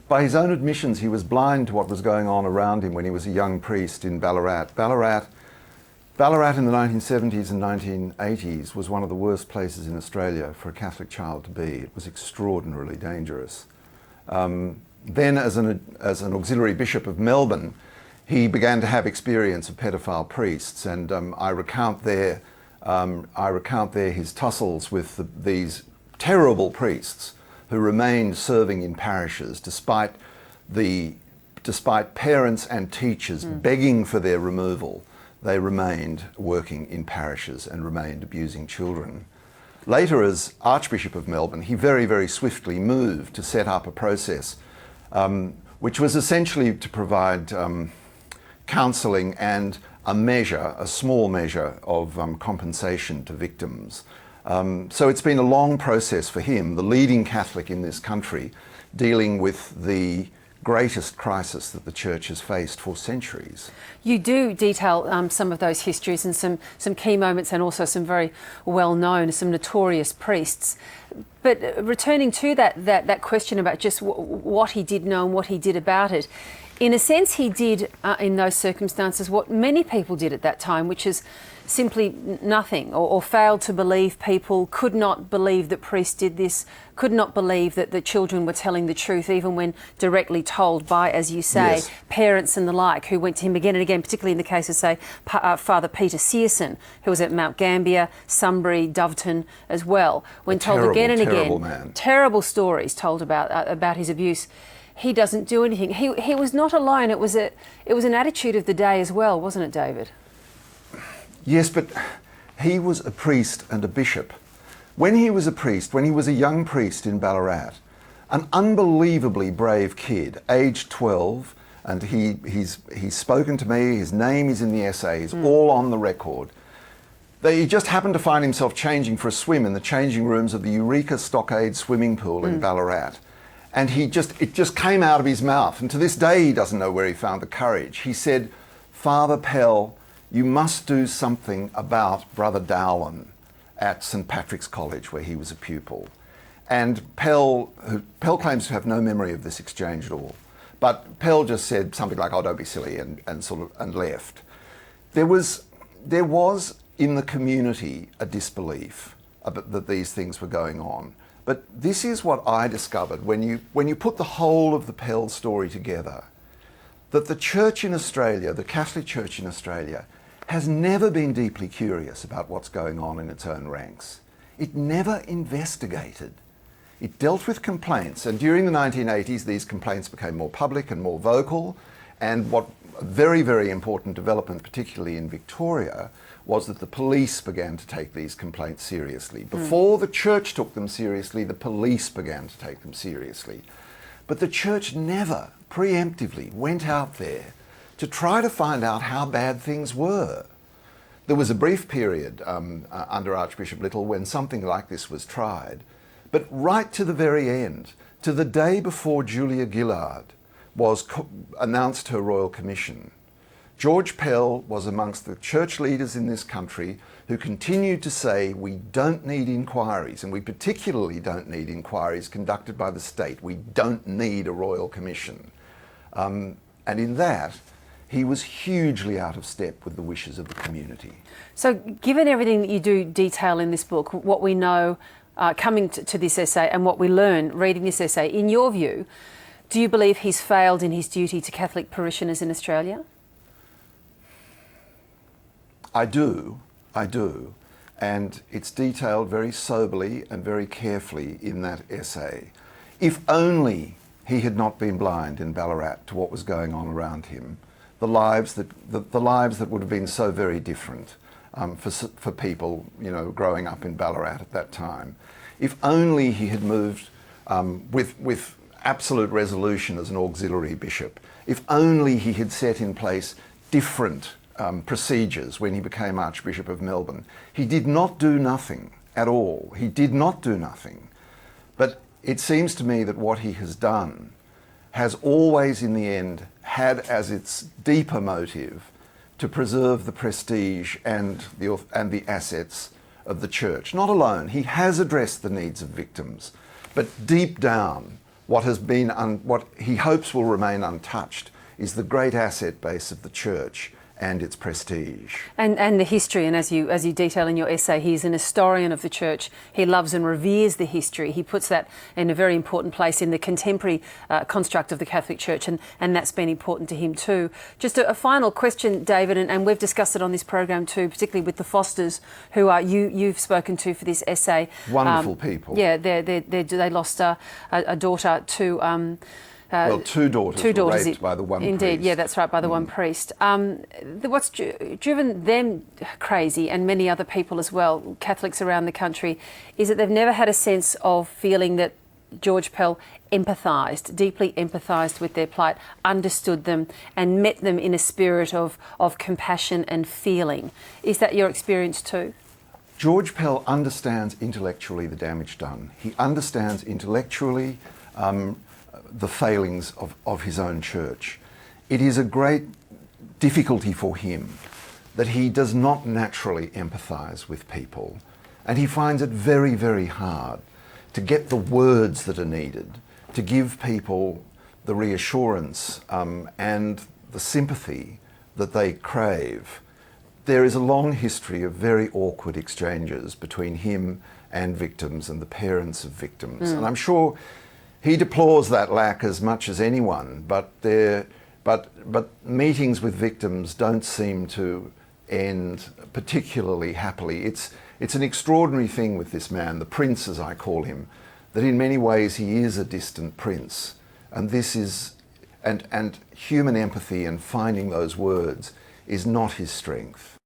by his own admissions, he was blind to what was going on around him when he was a young priest in Ballarat. Ballarat in the 1970s and 1980s was one of the worst places in Australia for a Catholic child to be. It was extraordinarily dangerous. Then as an auxiliary bishop of Melbourne, he began to have experience of pedophile priests, and I recount there his tussles with these terrible priests who remained serving in parishes despite parents and teachers begging for their removal. They remained working in parishes and remained abusing children. Later, as Archbishop of Melbourne, he very, very swiftly moved to set up a process which was essentially to provide counselling and a small measure of compensation to victims. So it's been a long process for him, the leading Catholic in this country, dealing with the greatest crisis that the Church has faced for centuries. You do detail some of those histories and some key moments, and also some very well-known, some notorious priests. But returning to that question about just what he did know and what he did about it, in a sense he did in those circumstances what many people did at that time, which is simply nothing, or failed to believe people, could not believe that priests did this, could not believe that the children were telling the truth, even when directly told by, as you say, yes, parents and the like, who went to him again and again, particularly in the case of, say, Father Peter Searson, who was at Mount Gambier, Sunbury, Doveton as well, when told again and again, terrible stories told about his abuse. He doesn't do anything. He was not alone. It was an attitude of the day as well, wasn't it, David? Yes, but he was a priest and a bishop. When he was a priest, when he was a young priest in Ballarat, an unbelievably brave kid, aged 12, and he's spoken to me, his name is in the essays, all on the record. He just happened to find himself changing for a swim in the changing rooms of the Eureka Stockade swimming pool in Ballarat. And it just came out of his mouth. And to this day, he doesn't know where he found the courage. He said, "Father Pell, you must do something about Brother Dowland at St Patrick's College, where he was a pupil." And Pell claims to have no memory of this exchange at all. But Pell just said something like, "Oh, don't be silly," and left. There was in the community a disbelief that these things were going on. But this is what I discovered when you put the whole of the Pell story together, that the Church in Australia, the Catholic Church in Australia, has never been deeply curious about what's going on in its own ranks. It never investigated. It dealt with complaints, and during the 1980s these complaints became more public and more vocal, and what a very, very important development, particularly in Victoria, was that the police began to take these complaints seriously. Before the Church took them seriously, the police began to take them seriously. But the Church never preemptively went out there to try to find out how bad things were. There was a brief period under Archbishop Little when something like this was tried, but right to the very end, to the day before Julia Gillard was announced her Royal Commission, George Pell was amongst the church leaders in this country who continued to say, we don't need inquiries, and we particularly don't need inquiries conducted by the state. We don't need a Royal Commission. And in that, he was hugely out of step with the wishes of the community. So given everything that you do detail in this book, what we know coming to this essay and what we learn reading this essay, in your view, do you believe he's failed in his duty to Catholic parishioners in Australia? I do, and it's detailed very soberly and very carefully in that essay. If only he had not been blind in Ballarat to what was going on around him, the lives that would have been so very different for people, growing up in Ballarat at that time. If only he had moved with absolute resolution as an auxiliary bishop. If only he had set in place different procedures when he became Archbishop of Melbourne. He did not do nothing at all. He did not do nothing. But it seems to me that what he has done has always in the end had as its deeper motive to preserve the prestige and the assets of the Church. Not alone. He has addressed the needs of victims, but deep down, what he hopes will remain untouched is the great asset base of the church and its prestige. And the history, and as you detail in your essay, he's an historian of the church. He loves and reveres the history. He puts that in a very important place in the contemporary construct of the Catholic Church, and that's been important to him too. Just a final question, David, and we've discussed it on this program too, particularly with the Fosters, who you've spoken to for this essay. Wonderful people. Yeah, they lost a daughter to... two daughters were raped by the one priest. Indeed, yeah, that's right, by the one priest. What's driven them crazy, and many other people as well, Catholics around the country, is that they've never had a sense of feeling that George Pell deeply empathised with their plight, understood them and met them in a spirit of compassion and feeling. Is that your experience too? George Pell understands intellectually the damage done. He understands intellectually the failings of his own church. It is a great difficulty for him that he does not naturally empathise with people, and he finds it very, very hard to get the words that are needed to give people the reassurance and the sympathy that they crave. There is a long history of very awkward exchanges between him and victims and the parents of victims, and I'm sure he deplores that lack as much as anyone, but meetings with victims don't seem to end particularly happily. It's an extraordinary thing with this man, the prince as I call him, that in many ways he is a distant prince, and this is and human empathy and finding those words is not his strength.